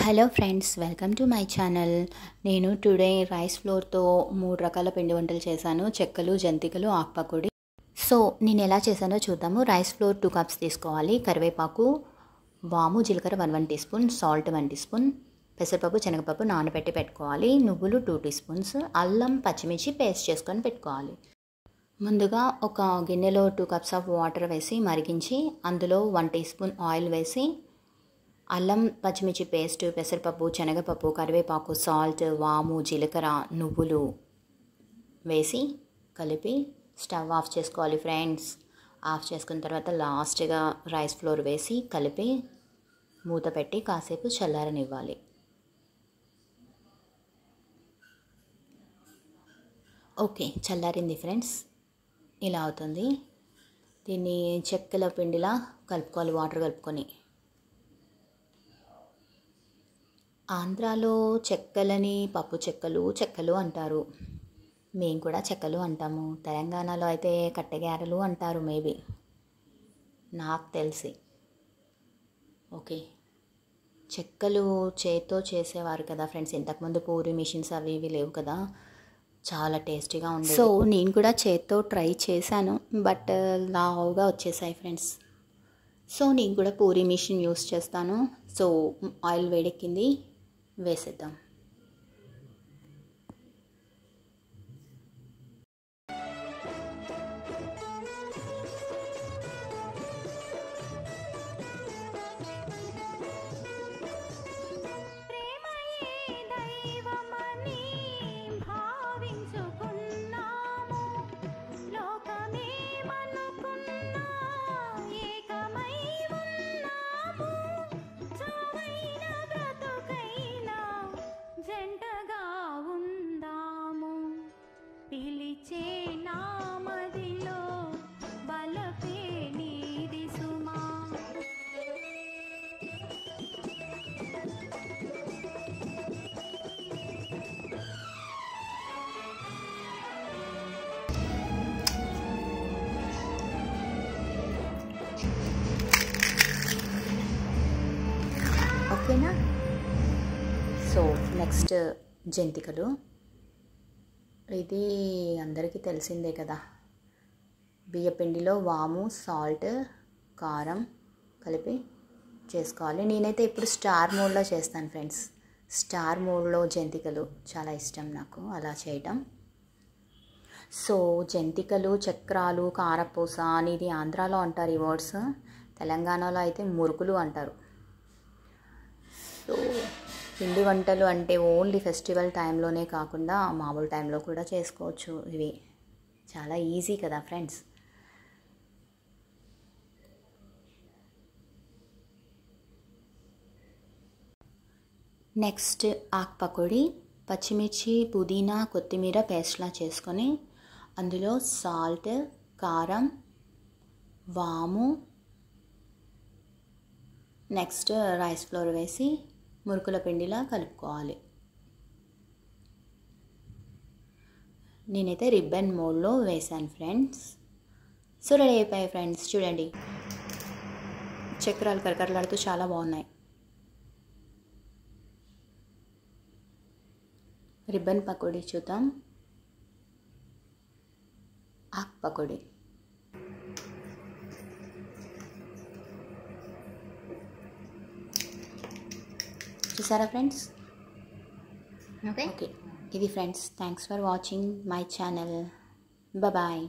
Hello friends, welcome to my channel. నేను today rice ఫ్లోర్తో 3 రకాల పిండి వంటలు చేశాను. చెక్కలు, జంతికలు, ఆకుపకోడి. సో నేను ఎలా చేశానో చూద్దాము. రైస్ ఫ్లోర్ 2 కప్స్ తీసుకోవాలి. కరివేపాకు, వాము, జీలకర్ర 1 teaspoon, salt 1 teaspoon, పెసరపప్పు, శనగపప్పు నానబెట్టి పెట్టుకోవాలి. నువ్వులు 2 టీ స్పూన్స్, అల్లం, పచ్చిమిర్చి పేస్ట్ చేసుకొని పెట్టుకోవాలి. ముందుగా ఒక గిన్నెలో 2 కప్స్ ఆఫ్ వాటర్ వేసి మరిగించి అందులో 1 టీ స్పూన్ ఆయిల్ వేసి అల్లం, పచ్చిమిర్చి పేస్ట్, పెసరపప్పు, శనగపప్పు, కరివేపాకు, సాల్ట్, వాము, జీలకర్ర, నువ్వులు వేసి కలిపి స్టవ్ ఆఫ్ చేసుకోవాలి ఫ్రెండ్స్. ఆఫ్ చేసుకున్న తర్వాత లాస్ట్గా రైస్ ఫ్లోర్ వేసి కలిపి మూత పెట్టి కాసేపు చల్లారనివ్వాలి. ఓకే, చల్లారింది ఫ్రెండ్స్. ఇలా అవుతుంది. దీన్ని చెక్కల పిండిలా కలుపుకోవాలి, వాటర్ కలుపుకొని. ఆంధ్రాలో చెక్కలని పప్పు చెక్కలు అంటారు. మేము కూడా చెక్కలు అంటాము. తెలంగాణలో అయితే కట్టెగారెలు అంటారు మేబీ, నాకు తెలిసి. ఓకే, చెక్కలు చేత్తో చేసేవారు కదా ఫ్రెండ్స్. ఇంతకుముందు పూరి మిషన్స్ అవి ఇవి లేవు కదా, చాలా టేస్టీగా ఉండేది. సో నేను కూడా చేత్తో ట్రై చేశాను, బట్ లావుగా వచ్చేసాయి ఫ్రెండ్స్. సో నేను కూడా పూరి మిషన్ యూస్ చేస్తాను. సో ఆయిల్ వేడెక్కింది, వేసేద్దాం. ఓకేనా? సో నెక్స్ట్ జంతికలు. ఇది అందరికీ తెలిసిందే కదా. బియ్యపిండిలో వాము, సాల్ట్, కారం కలిపి చేసుకోవాలి. నేనైతే ఇప్పుడు స్టార్ మోడ్లో చేస్తాను ఫ్రెండ్స్. స్టార్ మోడ్లో జంతికలు చాలా ఇష్టం నాకు అలా చేయటం. సో జంతికలు, చక్రాలు, కారపూస అని ఇది ఆంధ్రాలో అంటారు ఈ వర్డ్స్. తెలంగాణలో అయితే మురుకులు అంటారు. సో పిండి వంటలు అంటే ఓన్లీ ఫెస్టివల్ టైంలోనే కాకుండా మామూలు టైంలో కూడా చేసుకోవచ్చు. ఇవి చాలా ఈజీ కదా ఫ్రెండ్స్. నెక్స్ట్ ఆకుపకోడి. పచ్చిమిర్చి, పుదీనా, కొత్తిమీర పేస్ట్లా చేసుకొని అందులో సాల్ట్, కారం, వాము, నెక్స్ట్ రైస్ ఫ్లోర్ వేసి మురుకుల పిండిలా కలుపుకోవాలి. నేనైతే రిబ్బన్ మోడ్లో వేసాను ఫ్రెండ్స్. సో రెడీ అయిపోయాయి ఫ్రెండ్స్. చూడండి, చక్రాలు కరకరలాడుతూ చాలా బాగున్నాయి. రిబ్బన్ పకోడీ చూద్దాం. ఆకు పకోడీ. చూసారా ఫ్రెండ్స్? ఓకే, ఇది friends. Thanks for watching my channel. Bye.